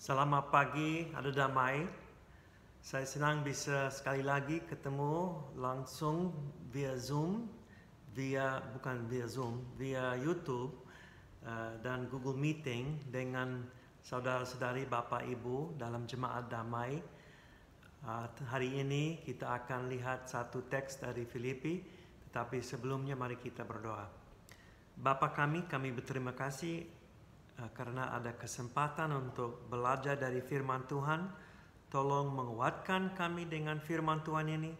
Selamat pagi, ada damai. Saya senang bisa sekali lagi ketemu langsung via Zoom, via YouTube dan Google Meeting dengan saudara-saudari Bapak Ibu dalam Jemaat Damai. Hari ini kita akan lihat satu teks dari Filipi, tetapi sebelumnya mari kita berdoa. Bapa kami berterima kasih karena ada kesempatan untuk belajar dari firman Tuhan. Tolong menguatkan kami dengan firman Tuhan ini.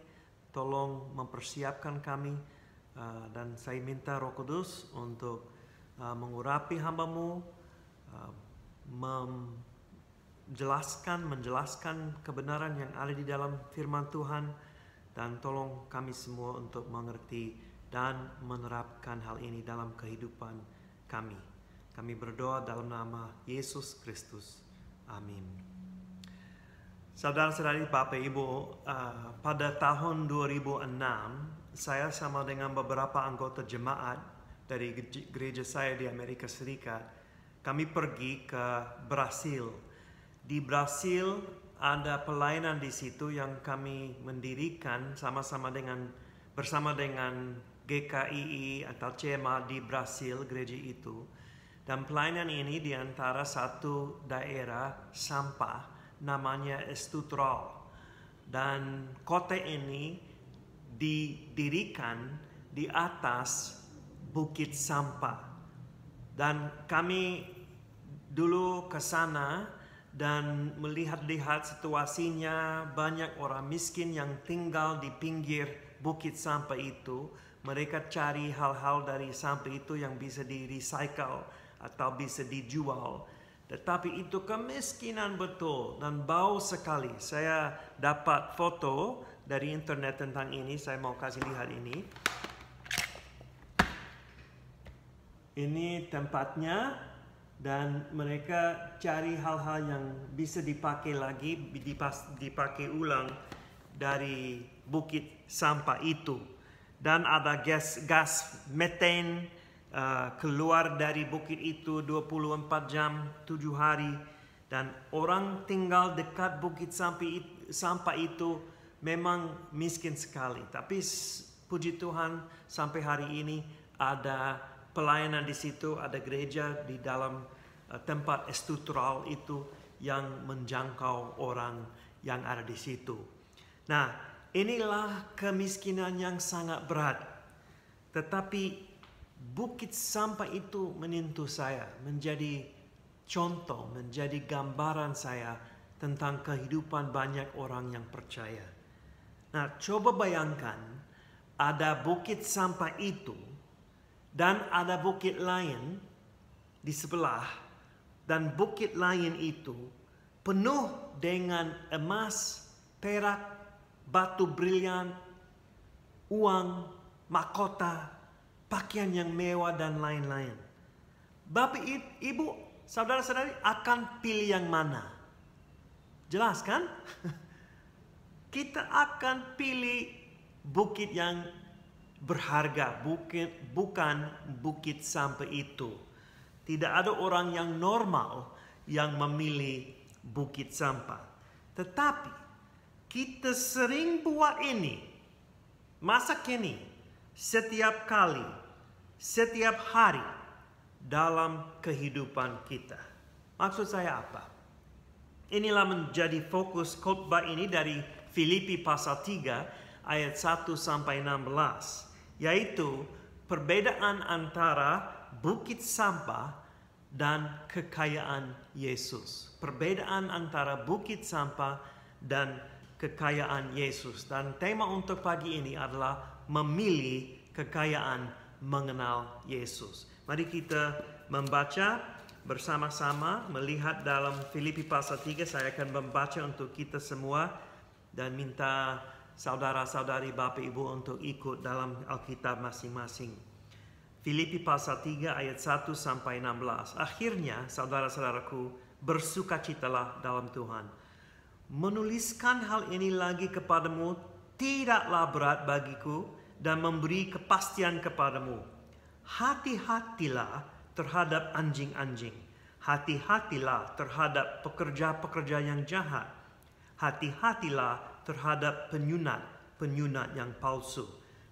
Tolong mempersiapkan kami. Dan saya minta Roh Kudus untuk mengurapi hamba-Mu, menjelaskan kebenaran yang ada di dalam firman Tuhan. Dan tolong kami semua untuk mengerti dan menerapkan hal ini dalam kehidupan kami. Kami berdoa dalam nama Yesus Kristus. Amin. Saudara-saudari Bapak Ibu, pada tahun 2006, saya sama dengan beberapa anggota jemaat dari gereja saya di Amerika Serikat, kami pergi ke Brasil. Di Brasil ada pelayanan di situ yang kami mendirikan bersama dengan GKII atau CMA di Brasil, gereja itu. Dan pelayanan ini di antara satu daerah sampah namanya Estrutural. Dan kota ini didirikan di atas bukit sampah. Dan kami dulu ke sana dan melihat-lihat situasinya, banyak orang miskin yang tinggal di pinggir bukit sampah itu. Mereka cari hal-hal dari sampah itu yang bisa di-recycle atau bisa dijual. Tetapi itu kemiskinan betul dan bau sekali. Saya dapat foto dari internet tentang ini. Saya mau kasih lihat ini. Ini tempatnya dan mereka cari hal-hal yang bisa dipakai lagi, dipakai ulang dari bukit sampah itu. Dan ada gas methane keluar dari bukit itu 24 jam 7 hari. Dan orang tinggal dekat bukit sampah itu memang miskin sekali. Tapi puji Tuhan sampai hari ini ada pelayanan di situ, ada gereja di dalam tempat Estrutural itu yang menjangkau orang yang ada di situ. Nah, inilah kemiskinan yang sangat berat. Tetapi bukit sampah itu menyentuh saya, menjadi contoh, menjadi gambaran saya tentang kehidupan banyak orang yang percaya. Nah, coba bayangkan ada bukit sampah itu dan ada bukit lain di sebelah, dan bukit lain itu penuh dengan emas, perak, batu brilian, uang, mahkota, pakaian yang mewah dan lain-lain. Bapak, Ibu, saudara-saudari akan pilih yang mana? Jelas kan? Kita akan pilih bukit yang berharga, bukan bukit sampah itu. Tidak ada orang yang normal yang memilih bukit sampah. Tetapi kita sering buat ini. Masa kini, setiap kali, setiap hari dalam kehidupan kita. Maksud saya apa? Inilah menjadi fokus khotbah ini dari Filipi pasal 3 ayat 1 sampai 16, yaitu perbedaan antara bukit sampah dan kekayaan Yesus. Perbedaan antara bukit sampah dan kekayaan Yesus. Dan tema untuk pagi ini adalah memilih kekayaan mengenal Yesus. Mari kita membaca bersama-sama, melihat dalam Filipi pasal 3. Saya akan membaca untuk kita semua dan minta saudara-saudari Bapak Ibu untuk ikut dalam Alkitab masing-masing. Filipi pasal 3 ayat 1 sampai 16. Akhirnya, saudara-saudaraku, bersukacitalah dalam Tuhan. Menuliskan hal ini lagi kepadamu tidaklah berat bagiku dan memberi kepastian kepadamu. Hati-hatilah terhadap anjing-anjing. Hati-hatilah terhadap pekerja-pekerja yang jahat. Hati-hatilah terhadap penyunat yang palsu.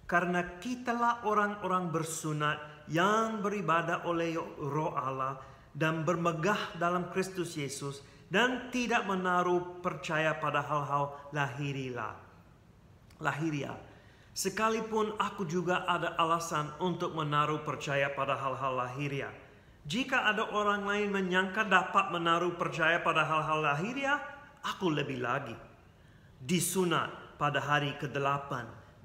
Karena kitalah orang-orang bersunat yang beribadah oleh Roh Allah dan bermegah dalam Kristus Yesus dan tidak menaruh percaya pada hal-hal lahiriah. Sekalipun aku juga ada alasan untuk menaruh percaya pada hal-hal lahiriah. Jika ada orang lain menyangka dapat menaruh percaya pada hal-hal lahiriah, aku lebih lagi. Disunat pada hari ke-8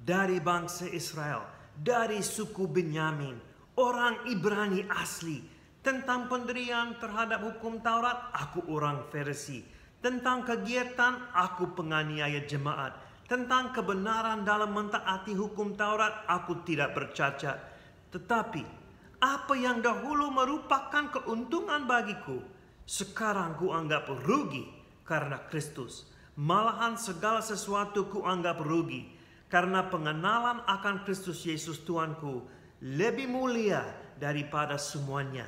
dari bangsa Israel, dari suku Benyamin, orang Ibrani asli. Tentang pendirian terhadap hukum Taurat, aku orang Farisi. Tentang kegiatan, aku penganiaya jemaat. Tentang kebenaran dalam mentaati hukum Taurat, aku tidak bercacat. Tetapi apa yang dahulu merupakan keuntungan bagiku, sekarang kuanggap rugi karena Kristus. Malahan segala sesuatu kuanggap rugi karena pengenalan akan Kristus Yesus Tuanku lebih mulia daripada semuanya.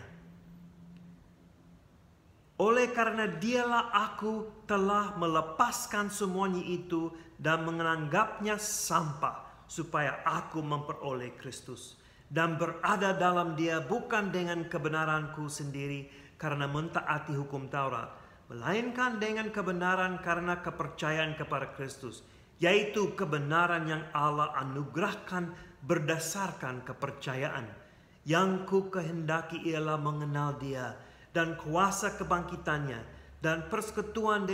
Oleh karena dialah aku telah melepaskan semuanya itu dan menganggapnya sampah supaya aku memperoleh Kristus. Dan berada dalam dia bukan dengan kebenaranku sendiri karena mentaati hukum Taurat, melainkan dengan kebenaran karena kepercayaan kepada Kristus, yaitu kebenaran yang Allah anugerahkan berdasarkan kepercayaan. Yang ku kehendaki ialah mengenal dia dan kuasa kebangkitannya dan persekutuan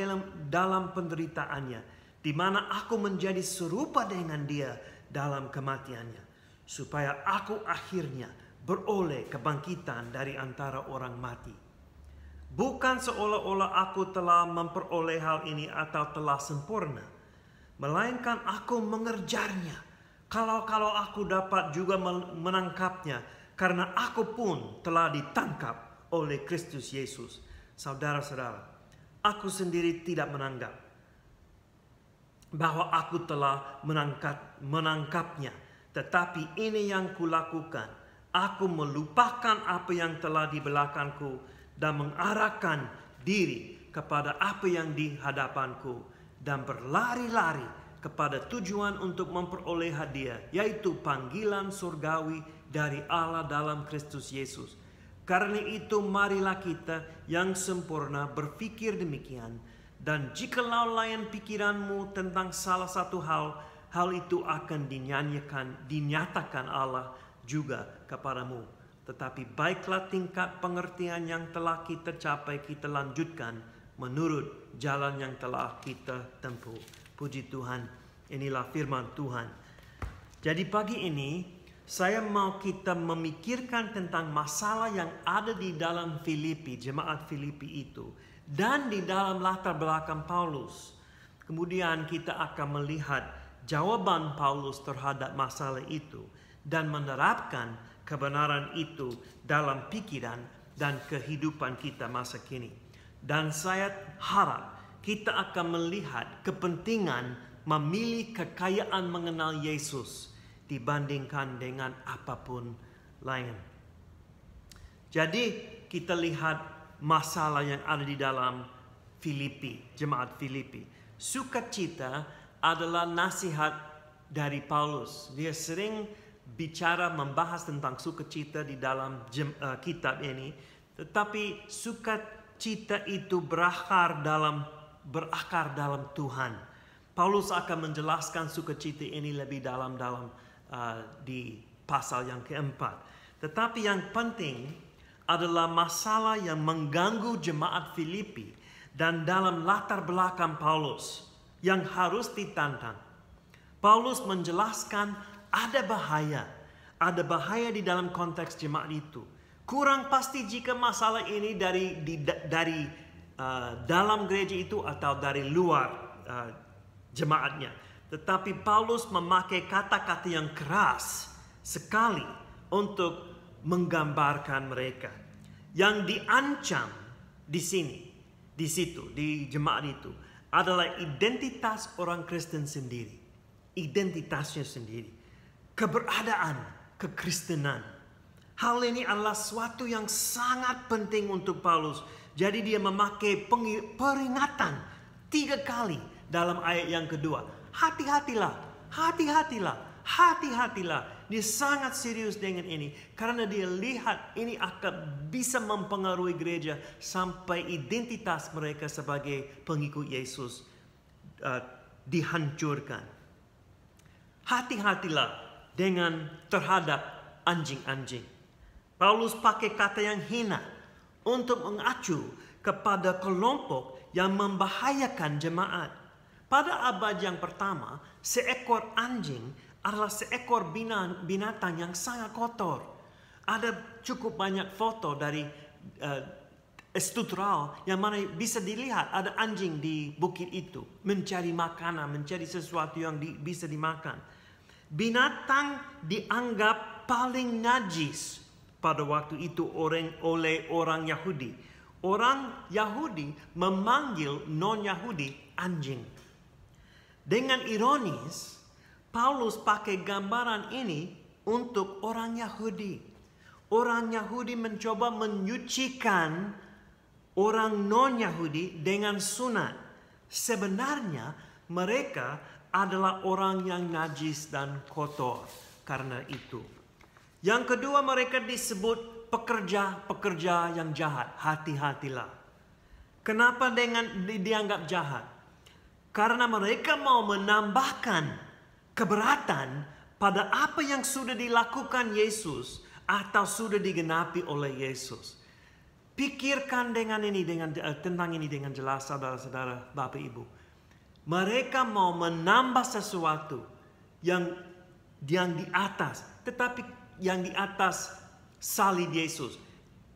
dalam penderitaannya, di mana aku menjadi serupa dengan dia dalam kematiannya, supaya aku akhirnya beroleh kebangkitan dari antara orang mati. Bukan seolah-olah aku telah memperoleh hal ini atau telah sempurna, melainkan aku mengerjarnya. Kalau aku dapat juga menangkapnya, karena aku pun telah ditangkap oleh Kristus Yesus. Saudara-saudara, aku sendiri tidak menganggap bahwa aku telah menangkapnya. Tetapi ini yang kulakukan, aku melupakan apa yang telah di belakangku dan mengarahkan diri kepada apa yang di hadapanku dan berlari-lari kepada tujuan untuk memperoleh hadiah, yaitu panggilan surgawi dari Allah dalam Kristus Yesus. Karena itu marilah kita yang sempurna berpikir demikian, dan jikalau lain pikiranmu tentang salah satu hal itu akan dinyatakan Allah juga kepadamu. Tetapi baiklah tingkat pengertian yang telah kita capai, kita lanjutkan menurut jalan yang telah kita tempuh. Puji Tuhan, inilah firman Tuhan. Jadi pagi ini saya mau kita memikirkan tentang masalah yang ada di dalam Filipi, jemaat Filipi itu, dan di dalam latar belakang Paulus. Kemudian kita akan melihat jawaban Paulus terhadap masalah itu dan menerapkan kebenaran itu dalam pikiran dan kehidupan kita masa kini. Dan saya harap kita akan melihat kepentingan memilih kekayaan mengenal Yesus dibandingkan dengan apapun lain. Jadi kita lihat masalah yang ada di dalam Filipi, jemaat Filipi. Sukacita adalah nasihat dari Paulus. Dia sering bicara membahas tentang sukacita di dalam kitab ini. Tetapi sukacita itu berakar dalam Tuhan. Paulus akan menjelaskan sukacita ini lebih dalam di pasal yang keempat. Tetapi yang penting adalah masalah yang mengganggu jemaat Filipi dan dalam latar belakang Paulus yang harus ditantang. Paulus menjelaskan ada bahaya di dalam konteks jemaat itu. Kurang pasti jika masalah ini dari dalam gereja itu atau dari luar jemaatnya. Tetapi Paulus memakai kata-kata yang keras sekali untuk menggambarkan mereka. Yang diancam di situ, di jemaat itu adalah identitas orang Kristen sendiri. Identitasnya sendiri. Keberadaan kekristenan. Hal ini adalah sesuatu yang sangat penting untuk Paulus. Jadi dia memakai peringatan 3 kali dalam ayat yang kedua. Hati-hatilah, hati-hatilah, hati-hatilah. Dia sangat serius dengan ini. Karena dia lihat ini akan bisa mempengaruhi gereja sampai identitas mereka sebagai pengikut Yesus dihancurkan. Hati-hatilah dengan terhadap anjing-anjing. Paulus pakai kata yang hina untuk mengacu kepada kelompok yang membahayakan jemaat. Pada abad yang pertama, seekor anjing adalah seekor binatang yang sangat kotor. Ada cukup banyak foto dari struktural yang mana bisa dilihat ada anjing di bukit itu mencari makanan, mencari sesuatu yang bisa dimakan. Binatang dianggap paling najis pada waktu itu oleh orang Yahudi. Orang Yahudi memanggil non-Yahudi anjing. Dengan ironis, Paulus pakai gambaran ini untuk orang Yahudi. Orang Yahudi mencoba menyucikan orang non-Yahudi dengan sunat. Sebenarnya mereka adalah orang yang najis dan kotor karena itu. Yang kedua, mereka disebut pekerja-pekerja yang jahat. Hati-hatilah. Kenapa dianggap jahat? Karena mereka mau menambahkan keberatan pada apa yang sudah dilakukan Yesus atau sudah digenapi oleh Yesus. Pikirkan tentang ini dengan jelas, saudara-saudara, Bapak Ibu. Mereka mau menambah sesuatu yang di atas, tetapi yang di atas salib Yesus.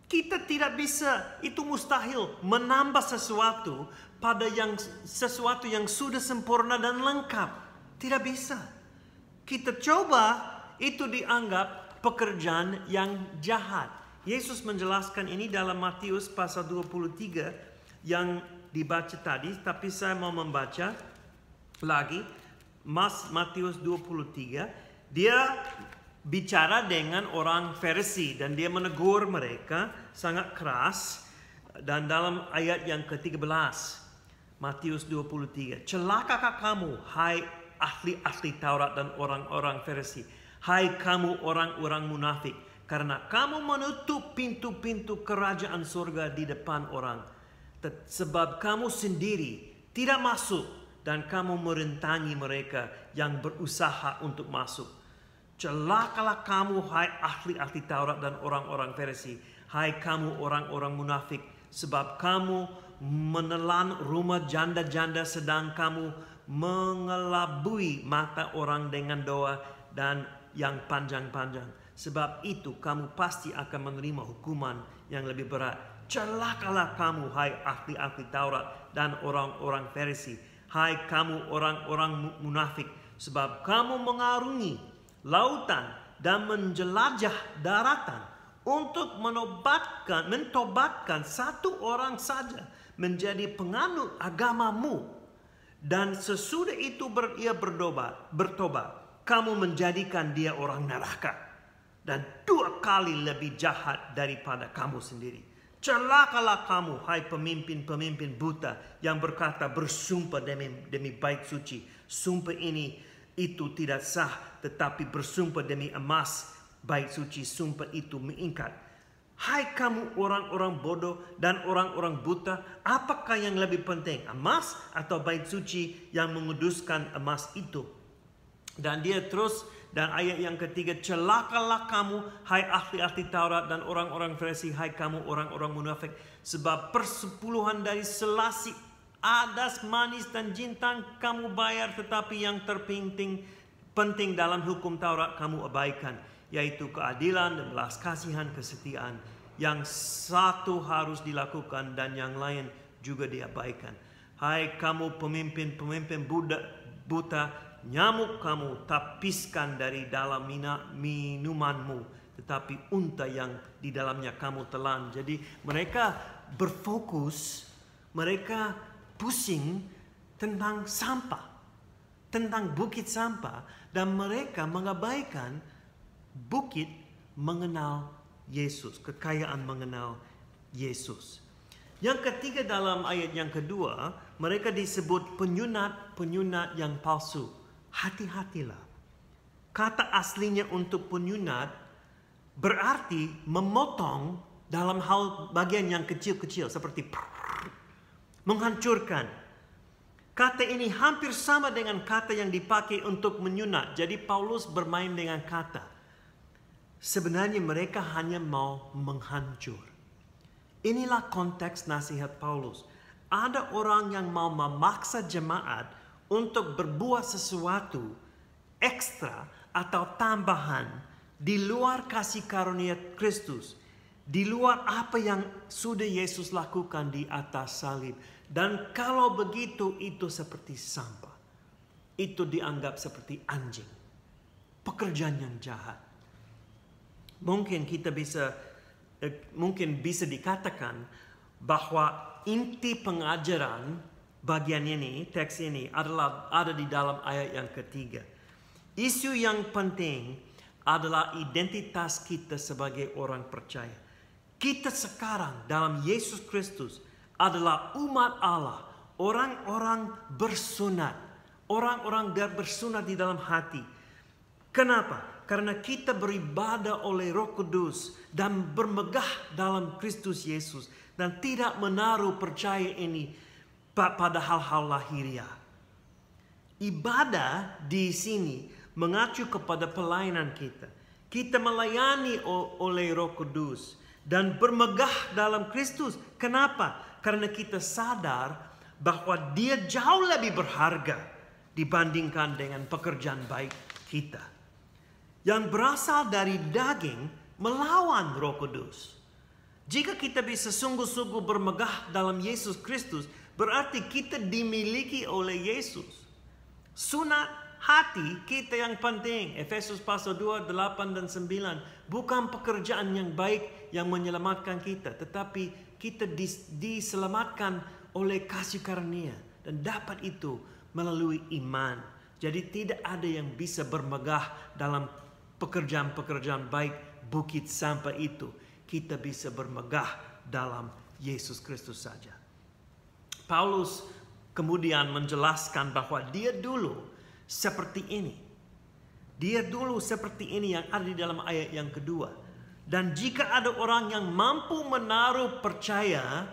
Kita tidak bisa, itu mustahil menambah sesuatu pada sesuatu yang sudah sempurna dan lengkap. Tidak bisa. Kita coba, itu dianggap pekerjaan yang jahat. Yesus menjelaskan ini dalam Matius pasal 23 yang dibaca tadi, tapi saya mau membaca lagi Matius 23. Dia bicara dengan orang Farisi dan dia menegur mereka sangat keras. Dan dalam ayat yang ke-13 Matius 23, celakakah kamu, hai ahli-ahli Taurat dan orang-orang Farisi, hai kamu orang-orang munafik, karena kamu menutup pintu-pintu kerajaan surga di depan orang, sebab kamu sendiri tidak masuk dan kamu merintangi mereka yang berusaha untuk masuk. Celakalah kamu, hai ahli-ahli Taurat dan orang-orang Farisi, hai kamu orang-orang munafik, sebab kamu menelan rumah janda-janda sedang kamu mengelabui mata orang dengan doa dan yang panjang-panjang. Sebab itu kamu pasti akan menerima hukuman yang lebih berat. Celakalah kamu, hai ahli-ahli Taurat dan orang-orang Farisi, hai kamu orang-orang munafik, sebab kamu mengarungi lautan dan menjelajah daratan untuk mentobatkan satu orang saja menjadi penganut agamamu, dan sesudah itu ia bertobat, kamu menjadikan dia orang neraka dan 2 kali lebih jahat daripada kamu sendiri. Celakalah kamu, hai pemimpin-pemimpin buta yang berkata bersumpah demi bait suci. Sumpah itu tidak sah, tetapi bersumpah demi emas bait suci, sumpah itu mengikat. Hai kamu orang-orang bodoh dan orang-orang buta, apakah yang lebih penting, emas atau bait suci yang menguduskan emas itu? Dan dia terus, dan ayat yang ketiga, celakalah kamu, hai ahli-ahli Taurat dan orang-orang Farisi, hai kamu orang-orang munafik, sebab persepuluhan dari selasih, adas, manis dan jintan kamu bayar, tetapi yang terpenting dalam hukum Taurat kamu abaikan, yaitu keadilan dan belas kasihan, kesetiaan. Yang satu harus dilakukan dan yang lain juga diabaikan. Hai kamu pemimpin-pemimpin buta, nyamuk kamu tapiskan dari dalam minumanmu, tetapi unta yang di dalamnya kamu telan. Jadi mereka berfokus, mereka pusing tentang sampah, tentang bukit sampah, dan mereka mengabaikan bukit mengenal Yesus, kekayaan mengenal Yesus. Yang ketiga dalam ayat yang kedua, mereka disebut penyunat yang palsu. Hati-hatilah. Kata aslinya untuk penyunat berarti memotong dalam hal bagian yang kecil-kecil seperti menghancurkan. Kata ini hampir sama dengan kata yang dipakai untuk menyunat. Jadi Paulus bermain dengan kata. Sebenarnya mereka hanya mau menghancur. Inilah konteks nasihat Paulus. Ada orang yang mau memaksa jemaat untuk berbuat sesuatu ekstra atau tambahan di luar kasih karunia Kristus, di luar apa yang sudah Yesus lakukan di atas salib. Dan kalau begitu, itu seperti sampah. Itu dianggap seperti anjing. Pekerjaan yang jahat. Mungkin bisa dikatakan bahwa inti pengajaran bagian ini, teks ini ada di dalam ayat yang ketiga. Isu yang penting adalah identitas kita sebagai orang percaya. Kita sekarang dalam Yesus Kristus adalah umat Allah, orang-orang bersunat, orang-orang bersunat di dalam hati. Kenapa? Karena kita beribadah oleh Roh Kudus dan bermegah dalam Kristus Yesus dan tidak menaruh percaya ini pada hal-hal lahiriah. Ibadah di sini mengacu kepada pelayanan kita. Kita melayani oleh Roh Kudus dan bermegah dalam Kristus. Kenapa? Karena kita sadar bahwa Dia jauh lebih berharga dibandingkan dengan pekerjaan baik kita, yang berasal dari daging melawan Roh Kudus. Jika kita bisa sungguh-sungguh bermegah dalam Yesus Kristus, berarti kita dimiliki oleh Yesus. Sunat hati kita yang penting. Efesus pasal 2, 8 dan 9. Bukan pekerjaan yang baik yang menyelamatkan kita, tetapi kita diselamatkan oleh kasih karunia. Dan dapat itu melalui iman. Jadi tidak ada yang bisa bermegah dalam pekerjaan-pekerjaan baik bukit sampah itu. Kita bisa bermegah dalam Yesus Kristus saja. Paulus kemudian menjelaskan bahwa dia dulu seperti ini. Dia dulu seperti ini yang ada di dalam ayat yang kedua. Dan jika ada orang yang mampu menaruh percaya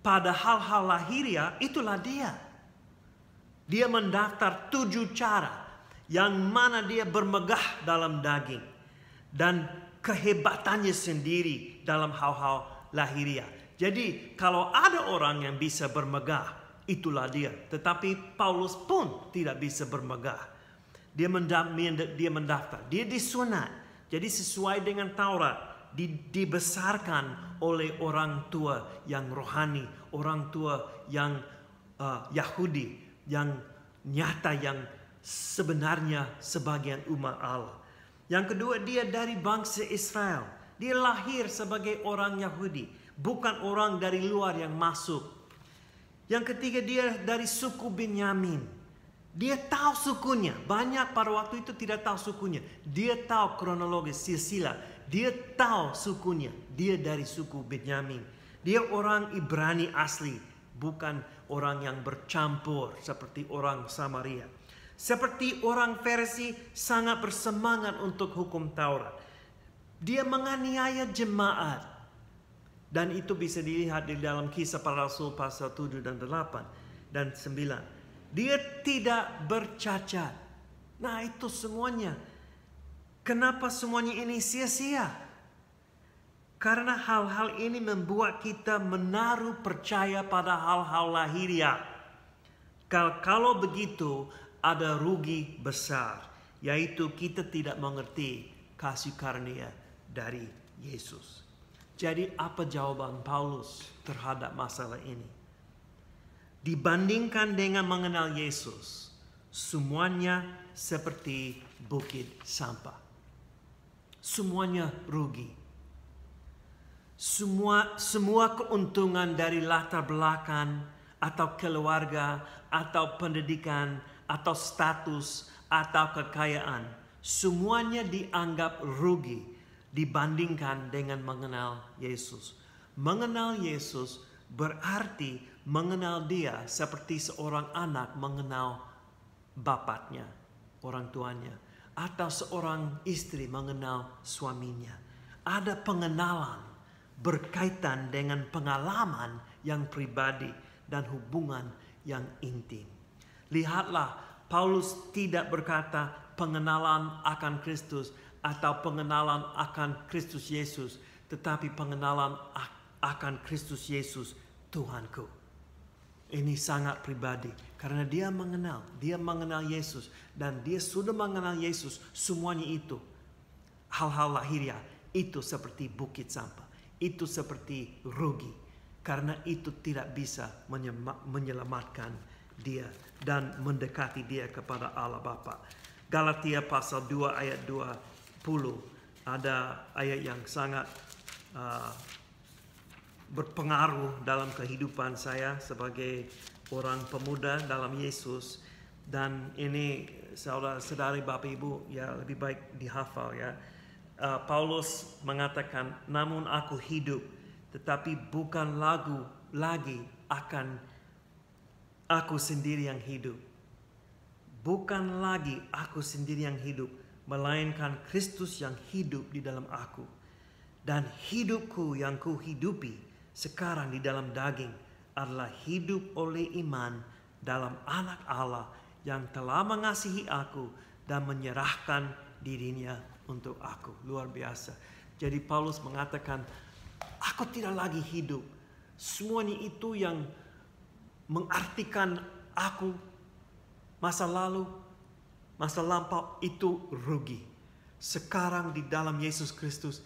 pada hal-hal lahiriah, itulah dia. Dia mendaftar 7 cara yang mana dia bermegah dalam daging dan kehebatannya sendiri dalam hal-hal lahiriah. Jadi kalau ada orang yang bisa bermegah, itulah dia. Tetapi Paulus pun tidak bisa bermegah. Dia mendaftar, dia disunat. Jadi sesuai dengan Taurat, dibesarkan oleh orang tua yang rohani, orang tua yang Yahudi, yang nyata, yang sebenarnya sebagian umat Allah. Yang kedua, dia dari bangsa Israel. Dia lahir sebagai orang Yahudi, bukan orang dari luar yang masuk. Yang ketiga, dia dari suku Benyamin. Dia tahu sukunya. Banyak pada waktu itu tidak tahu sukunya. Dia tahu kronologis, silsilah. Dia tahu sukunya. Dia dari suku Benyamin. Dia orang Ibrani asli, bukan orang yang bercampur seperti orang Samaria. Seperti orang Farisi sangat bersemangat untuk hukum Taurat. Dia menganiaya jemaat. Dan itu bisa dilihat di dalam Kisah Para Rasul pasal 7 dan 8 dan 9. Dia tidak bercacat. Nah, itu semuanya. Kenapa semuanya ini sia-sia? Karena hal-hal ini membuat kita menaruh percaya pada hal-hal lahiriah. Kalau begitu, ada rugi besar, yaitu kita tidak mengerti kasih karunia dari Yesus. Jadi apa jawaban Paulus terhadap masalah ini? Dibandingkan dengan mengenal Yesus, semuanya seperti bukit sampah. Semuanya rugi. Semua keuntungan dari latar belakang atau keluarga atau pendidikan atau status atau kekayaan, semuanya dianggap rugi dibandingkan dengan mengenal Yesus. Mengenal Yesus berarti mengenal Dia seperti seorang anak mengenal bapaknya, orang tuanya, atau seorang istri mengenal suaminya. Ada pengenalan berkaitan dengan pengalaman yang pribadi dan hubungan yang intim. Lihatlah, Paulus tidak berkata pengenalan akan Kristus atau pengenalan akan Kristus Yesus, tetapi pengenalan akan Kristus Yesus Tuhanku. Ini sangat pribadi karena dia mengenal Yesus, dan dia sudah mengenal Yesus. Semuanya itu hal-hal lahiriah itu seperti bukit sampah, itu seperti rugi, karena itu tidak bisa menyelamatkan dia dan mendekati dia kepada Allah Bapa. Galatia pasal 2 ayat 20 ada ayat yang sangat berpengaruh dalam kehidupan saya sebagai orang pemuda dalam Yesus. Dan ini saudara-saudari, Bapak Ibu, ya lebih baik dihafal ya. Paulus mengatakan, namun aku hidup, tetapi bukan lagi akan aku sendiri yang hidup. Bukan lagi aku sendiri yang hidup, melainkan Kristus yang hidup di dalam aku. Dan hidupku yang kuhidupi sekarang di dalam daging adalah hidup oleh iman dalam Anak Allah yang telah mengasihi aku dan menyerahkan dirinya untuk aku. Luar biasa. Jadi Paulus mengatakan, aku tidak lagi hidup. Semuanya itu yang mengartikan aku masa lalu, masa lampau itu rugi. Sekarang di dalam Yesus Kristus,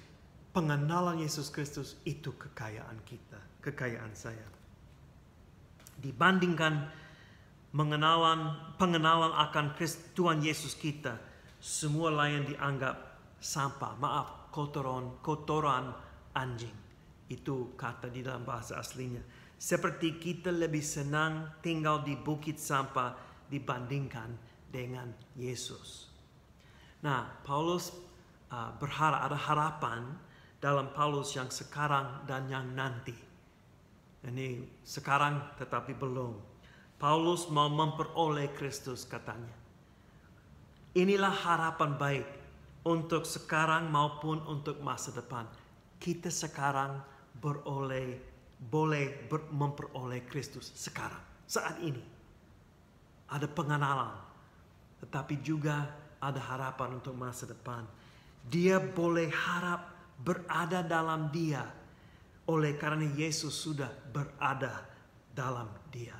pengenalan Yesus Kristus itu kekayaan kita, kekayaan saya. Dibandingkan pengenalan akan Tuhan Yesus kita, semua lain dianggap sampah. Maaf, kotoran anjing. Itu kata di dalam bahasa aslinya. Seperti kita lebih senang tinggal di bukit sampah dibandingkan dengan Yesus. Nah, Paulus berharap, ada harapan dalam Paulus yang sekarang dan yang nanti. Ini sekarang tetapi belum. Paulus mau memperoleh Kristus katanya. Inilah harapan baik untuk sekarang maupun untuk masa depan. Kita sekarang boleh memperoleh Kristus sekarang, saat ini. Ada pengenalan, tetapi juga ada harapan untuk masa depan. Dia boleh harap berada dalam Dia, oleh karena Yesus sudah berada dalam Dia.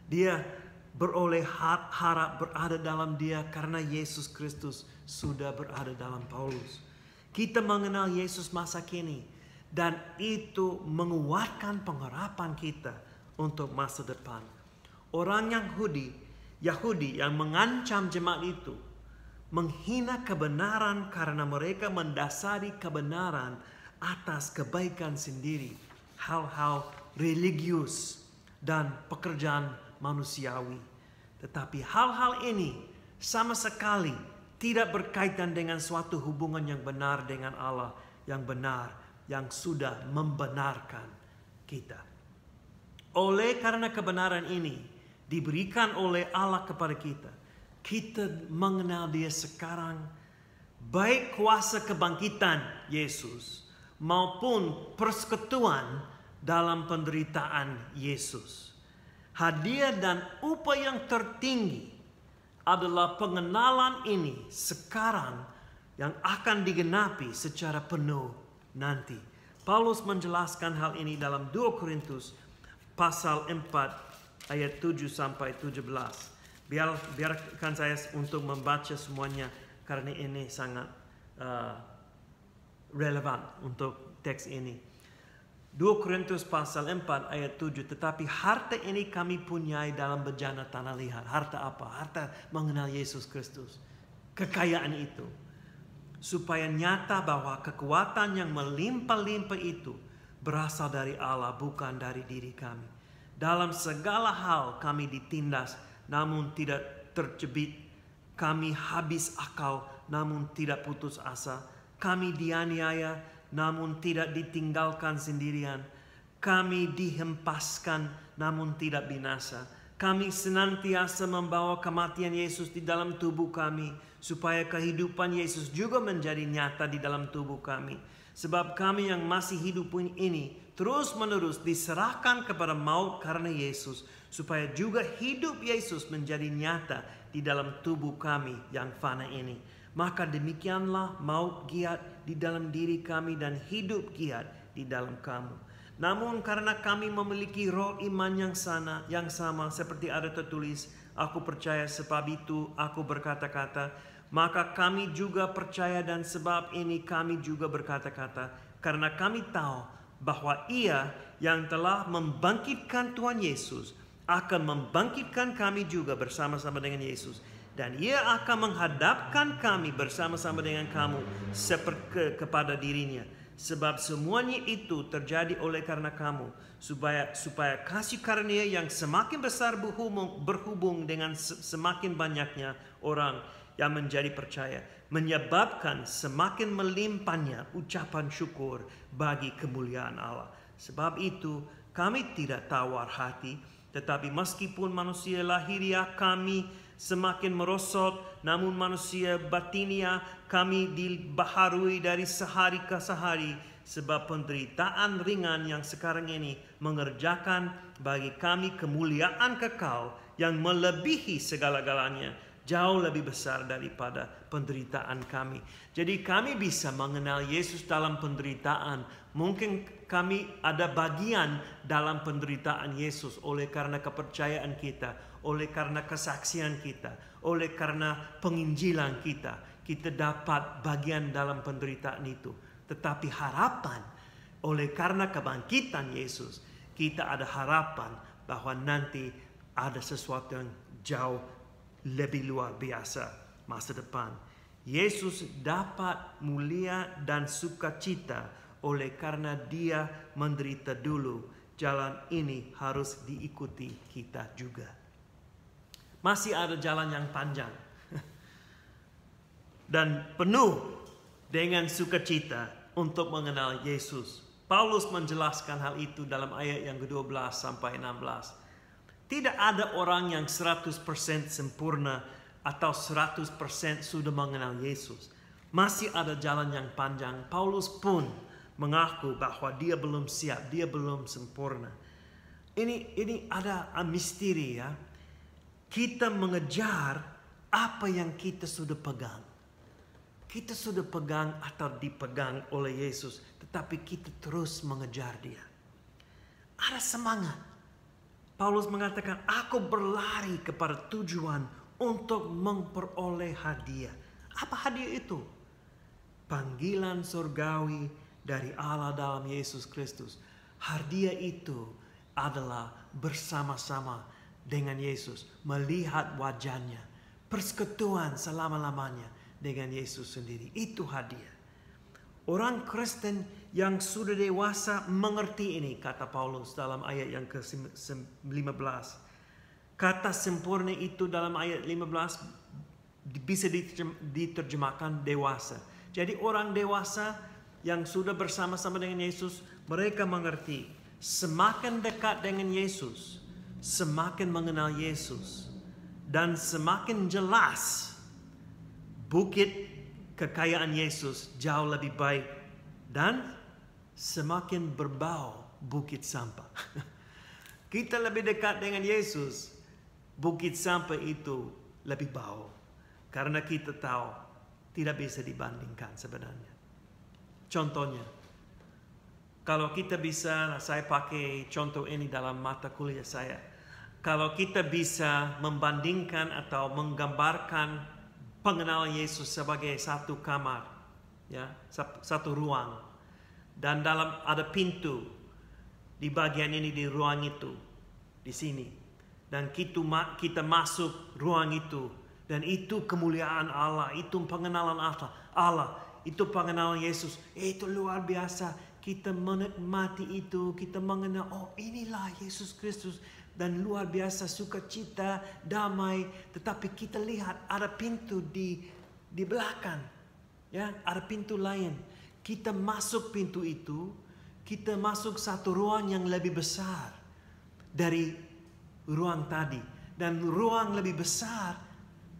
Dia beroleh harap berada dalam Dia karena Yesus Kristus sudah berada dalam Paulus. Kita mengenal Yesus masa kini, dan itu menguatkan pengharapan kita untuk masa depan. Orang Yahudi yang mengancam jemaat itu menghina kebenaran karena mereka mendasari kebenaran atas kebaikan sendiri, hal-hal religius dan pekerjaan manusiawi. Tetapi hal-hal ini sama sekali tidak berkaitan dengan suatu hubungan yang benar dengan Allah yang benar, yang sudah membenarkan kita. Oleh karena kebenaran ini diberikan oleh Allah kepada kita, kita mengenal Dia sekarang, baik kuasa kebangkitan Yesus maupun persekutuan dalam penderitaan Yesus. Hadiah dan upah yang tertinggi adalah pengenalan ini sekarang yang akan digenapi secara penuh nanti. Paulus menjelaskan hal ini dalam 2 Korintus pasal 4 ayat 7 sampai 17. Biarkan saya untuk membaca semuanya karena ini sangat relevan untuk teks ini. 2 Korintus pasal 4 ayat 7. Tetapi harta ini kami punyai dalam bejana tanah liat. Harta apa? Harta mengenal Yesus Kristus. Kekayaan itu. Supaya nyata bahwa kekuatan yang melimpah-limpah itu berasal dari Allah, bukan dari diri kami. Dalam segala hal kami ditindas, namun tidak tercebit. Kami habis akal, namun tidak putus asa. Kami dianiaya namun tidak ditinggalkan sendirian. Kami dihempaskan namun tidak binasa. Kami senantiasa membawa kematian Yesus di dalam tubuh kami, supaya kehidupan Yesus juga menjadi nyata di dalam tubuh kami. Sebab kami yang masih hidup ini terus-menerus diserahkan kepada maut karena Yesus, supaya juga hidup Yesus menjadi nyata di dalam tubuh kami yang fana ini. Maka demikianlah maut giat di dalam diri kami dan hidup giat di dalam kamu. Namun karena kami memiliki roh iman yang sama seperti ada tertulis, aku percaya sebab itu aku berkata-kata, maka kami juga percaya dan sebab ini kami juga berkata-kata, karena kami tahu bahwa Ia yang telah membangkitkan Tuhan Yesus akan membangkitkan kami juga bersama-sama dengan Yesus. Dan Ia akan menghadapkan kami bersama-sama dengan kamu seperti kepada dirinya. Sebab semuanya itu terjadi oleh karena kamu, supaya kasih karunia yang semakin besar berhubung dengan semakin banyaknya orang yang menjadi percaya, menyebabkan semakin melimpahnya ucapan syukur bagi kemuliaan Allah. Sebab itu kami tidak tawar hati, tetapi meskipun manusia lahiriah kami semakin merosot, namun manusia batinia kami dibaharui dari sehari ke sehari, sebab penderitaan ringan yang sekarang ini mengerjakan bagi kami kemuliaan kekal yang melebihi segala-galanya, jauh lebih besar daripada penderitaan kami. Jadi kami bisa mengenal Yesus dalam penderitaan. Mungkin kami ada bagian dalam penderitaan Yesus oleh karena kepercayaan kita, oleh karena kesaksian kita, oleh karena penginjilan kita. Kita dapat bagian dalam penderitaan itu. Tetapi harapan, oleh karena kebangkitan Yesus, kita ada harapan bahwa nanti ada sesuatu yang jauh lebih luar biasa masa depan. Yesus dapat mulia dan sukacita oleh karena Dia menderita dulu. Jalan ini harus diikuti kita juga. Masih ada jalan yang panjang dan penuh dengan sukacita untuk mengenal Yesus. Paulus menjelaskan hal itu dalam ayat yang ke-12 sampai 16. Tidak ada orang yang 100% sempurna atau 100% sudah mengenal Yesus. Masih ada jalan yang panjang. Paulus pun mengaku bahwa dia belum siap, dia belum sempurna. Ini ada misteri ya. Kita mengejar apa yang kita sudah pegang. Kita sudah pegang atau dipegang oleh Yesus, tetapi kita terus mengejar Dia. Ada semangat. Paulus mengatakan, aku berlari kepada tujuan untuk memperoleh hadiah. Apa hadiah itu? Panggilan surgawi dari Allah dalam Yesus Kristus. Hadiah itu adalah bersama-sama dengan Yesus, melihat wajahnya, persekutuan selama-lamanya dengan Yesus sendiri. Itu hadiah. Orang Kristen yang sudah dewasa mengerti ini, kata Paulus dalam ayat yang ke-15. Kata sempurna itu dalam ayat 15 bisa diterjemahkan dewasa. Jadi orang dewasa yang sudah bersama-sama dengan Yesus, mereka mengerti semakin dekat dengan Yesus, semakin mengenal Yesus, dan semakin jelas bukit kekayaan Yesus jauh lebih baik, dan semakin berbau bukit sampah. Kita lebih dekat dengan Yesus, bukit sampah itu lebih bau, karena kita tahu tidak bisa dibandingkan sebenarnya. Contohnya, kalau kita bisa, saya pakai contoh ini dalam mata kuliah saya. Kalau kita bisa membandingkan atau menggambarkan pengenalan Yesus sebagai satu kamar, ya, satu ruang, dan dalam ada pintu di bagian ini, di ruang itu, di sini, dan kita masuk ruang itu, dan itu kemuliaan Allah, itu pengenalan Allah, itu pengenalan Yesus, itu luar biasa. Kita menikmati itu, kita mengenal, oh inilah Yesus Kristus, dan luar biasa sukacita, damai. Tetapi kita lihat ada pintu di belakang. Ya, ada pintu lain. Kita masuk pintu itu, kita masuk satu ruang yang lebih besar dari ruang tadi. Dan ruang lebih besar,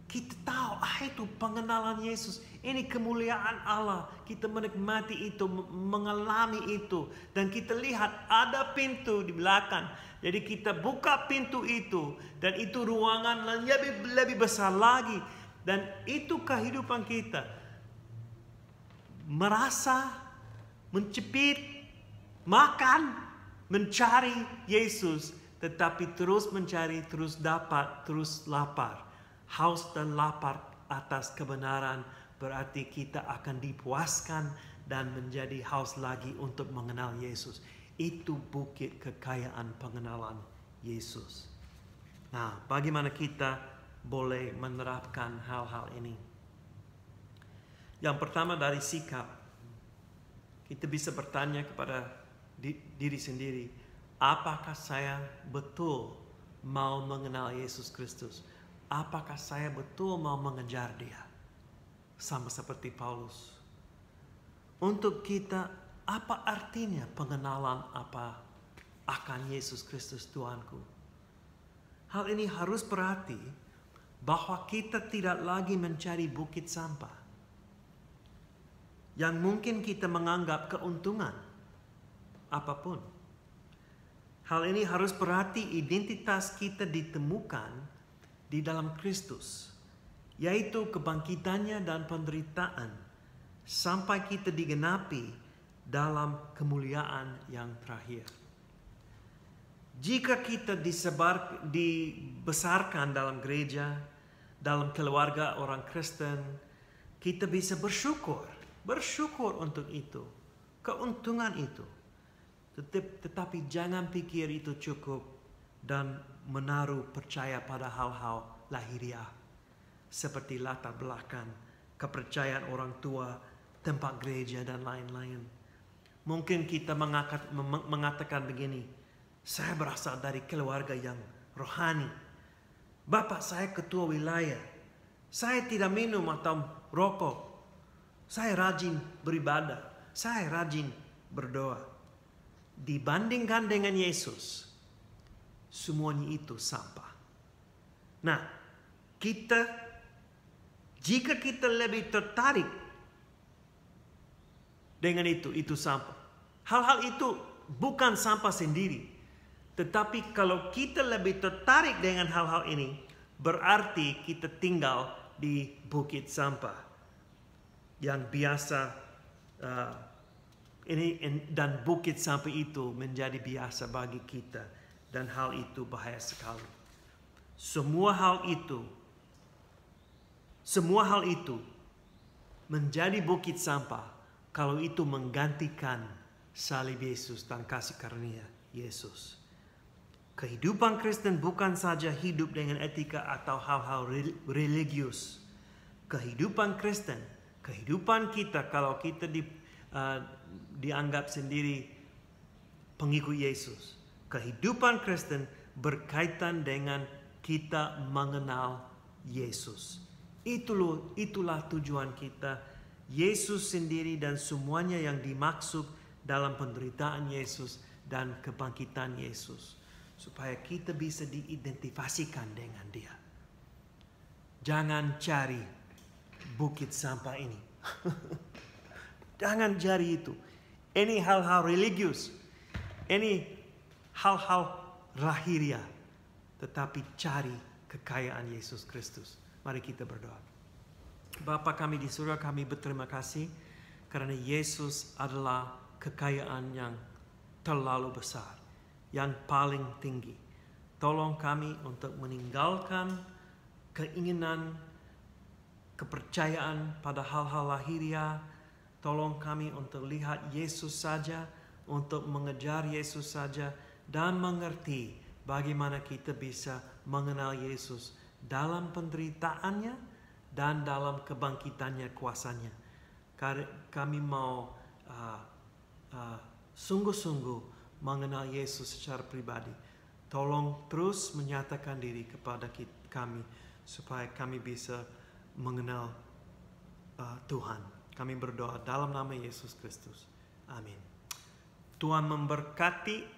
kita tahu, itu pengenalan Yesus. Ini kemuliaan Allah. Kita menikmati itu, mengalami itu. Dan kita lihat ada pintu di belakang. Jadi kita buka pintu itu. Dan itu ruangan lebih besar lagi. Dan itu kehidupan kita. Merasa, mencepit, makan, mencari Yesus. Tetapi terus mencari, terus dapat, terus lapar. Haus dan lapar atas kebenaran berarti kita akan dipuaskan dan menjadi haus lagi untuk mengenal Yesus. Itu bukit kekayaan pengenalan Yesus. Nah, bagaimana kita boleh menerapkan hal-hal ini? Yang pertama dari sikap. Kita bisa bertanya kepada diri sendiri, apakah saya betul mau mengenal Yesus Kristus? Apakah saya betul mau mengejar Dia? Sama seperti Paulus. Untuk kita, apa artinya pengenalan akan Yesus Kristus Tuhanku? Hal ini harus berarti bahwa kita tidak lagi mencari bukit sampah yang mungkin kita menganggap keuntungan apapun. Hal ini harus berarti identitas kita ditemukan di dalam Kristus, yaitu kebangkitannya dan penderitaan, sampai kita digenapi dalam kemuliaan yang terakhir. Jika kita dibesarkan dalam gereja, dalam keluarga orang Kristen, kita bisa bersyukur untuk itu, keuntungan itu. Tetapi jangan pikir itu cukup dan menaruh percaya pada hal-hal lahiriah seperti latar belakang, kepercayaan orang tua, tempat gereja dan lain-lain. Mungkin kita mengatakan begini, saya berasal dari keluarga yang rohani. Bapak saya ketua wilayah. Saya tidak minum atau rokok. Saya rajin beribadah. Saya rajin berdoa. Dibandingkan dengan Yesus, semuanya itu sampah. Nah, jika kita lebih tertarik dengan itu sampah. Hal-hal itu bukan sampah sendiri. Tetapi kalau kita lebih tertarik dengan hal-hal ini, berarti kita tinggal di bukit sampah yang biasa dan bukit sampah itu menjadi biasa bagi kita, dan hal itu bahaya sekali. Semua hal itu menjadi bukit sampah kalau itu menggantikan salib Yesus dan kasih karunia Yesus. Kehidupan Kristen bukan saja hidup dengan etika atau hal-hal religius. Kehidupan Kristen, kehidupan kita kalau kita dianggap sendiri pengikut Yesus. Kehidupan Kristen berkaitan dengan kita mengenal Yesus. Itulah tujuan kita. Yesus sendiri dan semuanya yang dimaksud dalam penderitaan Yesus dan kebangkitan Yesus. Supaya kita bisa diidentifikasikan dengan Dia. Jangan cari bukit sampah ini. Jangan cari itu. Ini hal-hal religius. Ini hal-hal lahiriah. Tetapi cari kekayaan Yesus Kristus. Mari kita berdoa. Bapa kami di surga, kami berterima kasih karena Yesus adalah kekayaan yang terlalu besar, yang paling tinggi. Tolong kami untuk meninggalkan keinginan, kepercayaan pada hal-hal lahiriah. Tolong kami untuk lihat Yesus saja, untuk mengejar Yesus saja, dan mengerti bagaimana kita bisa mengenal Yesus dalam penderitaannya dan dalam kebangkitannya kuasanya. Kami mau sungguh-sungguh mengenal Yesus secara pribadi. Tolong terus menyatakan diri kepada kami supaya kami bisa mengenal Tuhan. Kami berdoa dalam nama Yesus Kristus. Amin. Tuhan memberkati